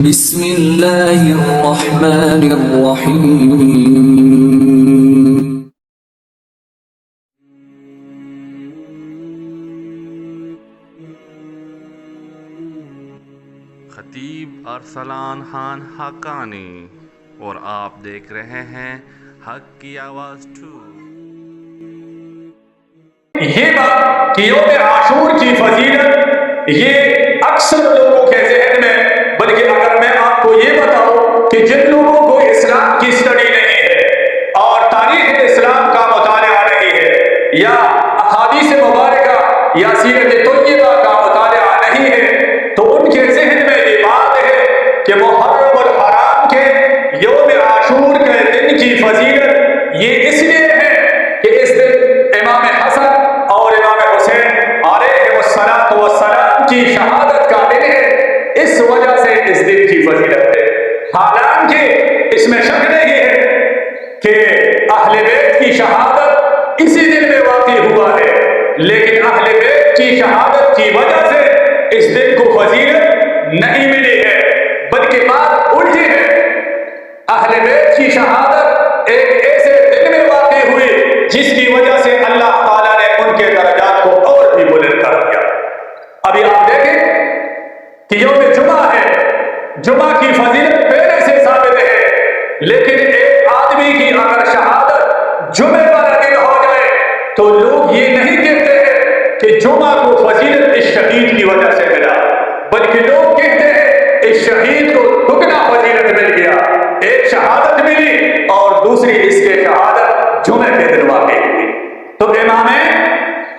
بسم اللہ الرحمن الرحیم خطیب ارسلان خان حقانی اور آپ دیکھ رہے ہیں حق کی آواز 2۔ یہ بات کہ یوم عاشور کی فضیلت یہ اکثر لوگوں کے ذہن میں، بلکہ اگر میں آپ کو یہ بتاؤں کہ جن لوگوں کو اسلام کی اسٹڈی نہیں ہے اور تاریخ اسلام کا مطالعہ نہیں ہے یا احادیث مبارکہ یا سیرت طیبہ کا مطالعہ نہیں ہے، تو ان کے ذہن میں یہ بات ہے کہ محرم الحرام کے یوم عاشور کے دن کی فضیلت یہ اس لیے ہے کہ اس دن امام حسن اور امام حسین علیہ السلام کی شہادت کا دن ہے، اس وجہ سے اس دن کی فضیلت ہے۔ حالانکہ اس میں شک نہیں ہے کہ اہل بیت کی شہادت اسی دن میں واقع ہوا ہے، لیکن اہل بیت کی شہادت کی وجہ سے اس دن کو فضیلت نہیں ملی ہے، بلکہ بات الٹی ہے۔ اہل بیت کی شہادت ایک ایسے دن میں واقع ہوئی جس کی وجہ سے اللہ تعالیٰ نے ان کے درجات کو اور بھی بلند کر دیا۔ ابھی آپ دیکھیں کہ یوم جمعہ ہے، جمعہ کی فضیلت پہلے سے ثابت ہے، لیکن ایک آدمی کی اگر شہادت جمعے والا دن ہو جائے تو لوگ یہ نہیں کہتے ہیں کہ جمعہ کو فضیلت اس شہید کی وجہ سے ملا، بلکہ لوگ کہتے ہیں اس شہید کو دگنا فضیلت مل گیا، ایک شہادت ملی اور دوسری اس کے شہادت جمعے کے دن واقع ہوئی۔ تو امام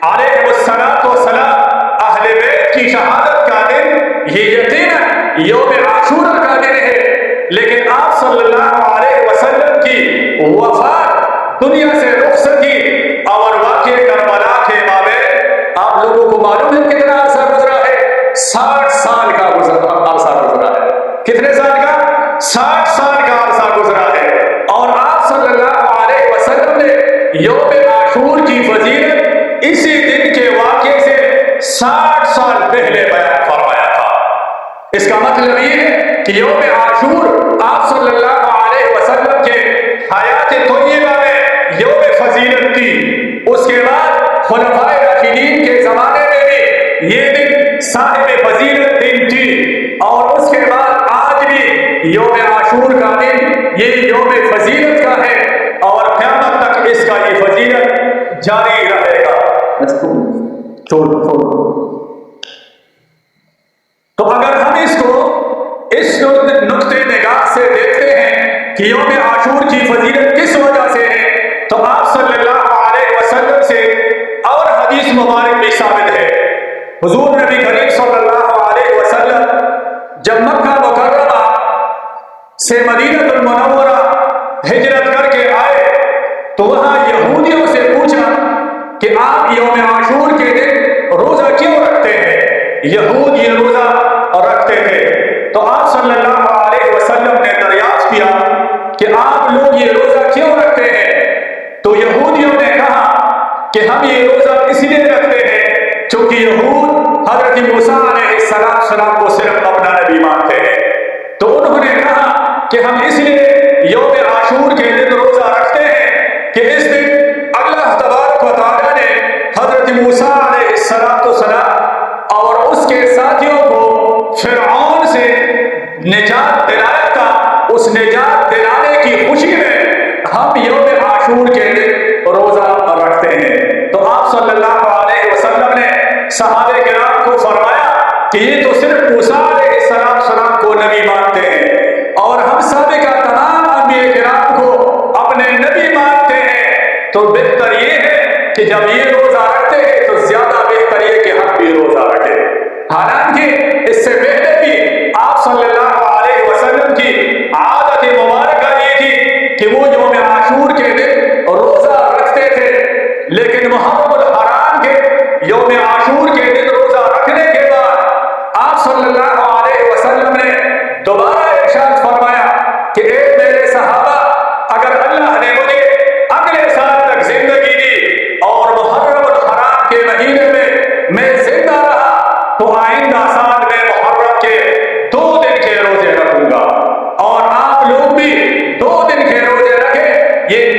علیہ السلام اہل بیت کی شہادت کا دن یہ یقیناً یوم عاشورہ کا دن ہے، لیکن آپ صلی اللہ علیہ وسلم کی وفات، دنیا سے رخصتی اور واقع کربلا کے مابین آپ لوگوں کو معلوم ہے کتنا عرصہ گزرا ہے؟ 60 سال کا عرصہ گزرا ہے۔ کتنے سال کا؟ 60 سال کا عرصہ گزرا ہے، اور آپ صلی اللہ علیہ وسلم نے یوم عاشور کی فضیلت اسی دن کے واقعے سے 60 سال پہلے بیان فرمایا تھا۔ اس کا مطلب یہ ہے کہ یوم عاشور آپ صلی اللہ علیہ وسلم کے حیات طیبہ میں یوم فضیلت تھی، اس کے بعد خلفائے راشدین کے زمانے میں بھی یہ دن صاحب فضیلت دن تھی، اور اس کے بعد آج بھی یوم عاشور کا دن یہ یوم فضیلت کا ہے، اور قیامت تک اس کا یہ فضیلت جاری رہے گا۔ تو اگر ہم اس کو اس نقطۂ نگاہ سے دیکھتے ہیں کہ یوم عاشور کی فضیلت کس وجہ سے ہے، تو آپ صلی اللہ علیہ وسلم سے اور حدیث مبارک بھی ثابت ہے۔ حضور نبی کریم صلی اللہ علیہ وسلم جب مکہ مکرمہ سے مدینہ المنورہ ہجرت کر کے آئے تو وہاں یہودیوں سے پوچھا کہ آپ یوم عاشور کے دن روزہ کیوں رکھتے ہیں؟ یہود یہ روزہ رکھتے تھے، تو آپ صلی اللہ علیہ وسلم نے دریافت کیا کہ آپ لوگ یہ روزہ کیوں رکھتے ہیں؟ تو یہودیوں نے کہا کہ ہم یہ روزہ اس لیے رکھتے ہیں چونکہ یہود حضرت موسیٰ علیہ السلام کو صرف اپنا نبی مانتے ہیں، تو انہوں نے کہا کہ ہم اس لیے یوم عاشور کے دن روزہ رکھتے ہیں کہ اس دن اللہ تبارک و تعالیٰ نے حضرت موسیٰ علیہ السلام اور اس کے ساتھیوں کو فرعون سے نجات دلایا تھا، اس نجات دلانے کی خوشی میں ہم یوم عاشور کے دن روزہ رکھتے ہیں۔ تو آپ صلی اللہ علیہ وسلم نے صحابہ کرام کو فرمایا کہ یہ تو صرف موسیٰ علیہ السلام کو نبی مانتے ہیں، اور ہم سابقہ تمام انبیاء کرام کو اپنے نبی مانتے ہیں، تو بہتر یہ ہے کہ جب یہ روزہ رکھتے ہیں تو زیادہ بہتر یہ کہ ہم بھی روزہ رکھیں۔ حالانکہ اس سے پہلے بھی آپ صلی اللہ علیہ وسلم کی عادت مبارکہ یہ تھی کہ وہ یوم عاشور کے دن روزہ رکھتے تھے، لیکن محرم الحرام کے یوم عاشور کے دن روزہ رکھنے کے بعد آپ صلی اللہ علیہ وسلم نے دوبارہ ارشاد فرمایا کہ اے میرے صحابہ، اگر اللہ نے مجھے اگلے سال تک زندگی دی اور محرم الحرام کے مہینے میں زندہ رہا تو آئندہ سال میں محرم کے 2 دن کے روزے رکھوں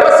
10